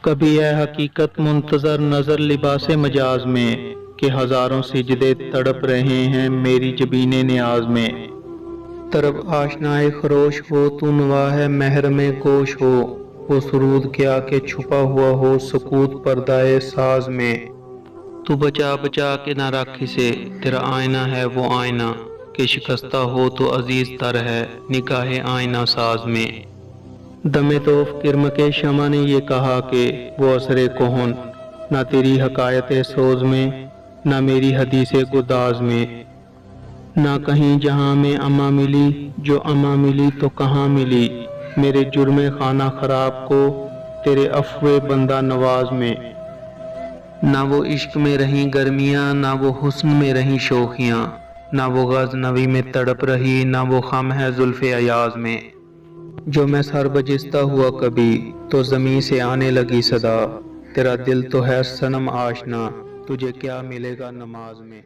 کبھی ہے حقیقت منتظر نظر لباس مجاز میں کہ ہزاروں سجدے تڑپ رہے ہیں میری جبین نیاز میں۔ طرب آشنائے خروش ہو تو نواح محرم گوش ہو، وہ سرود کیا کہ چھپا ہوا ہو سکوت پردائے ساز میں۔ تو بچا بچا کے نہ رکھ اسے، تیرا آئینہ ہے وہ آئینہ کہ شکستہ ہو تو عزیز تر ہے نگاہ آئینہ ساز میں۔ دم توف کرم کے شمع نے یہ کہا کہ وہ اثر کہن نہ تیری حکایت سوز میں، نہ میری حدیث گداز میں۔ نہ کہیں جہاں میں اما ملی، جو اما ملی تو کہاں ملی میرے جرم خانہ خراب کو تیرے عفو بندہ نواز میں۔ نہ وہ عشق میں رہیں گرمیاں، نہ وہ حسن میں رہیں شوخیاں، نہ وہ غزنوی میں تڑپ رہی، نہ وہ خم ہے زلف ایاز میں۔ جو میں سر بجستہ ہوا کبھی تو زمیں سے آنے لگی صدا، تیرا دل تو ہے صنم آشنا تجھے کیا ملے گا نماز میں۔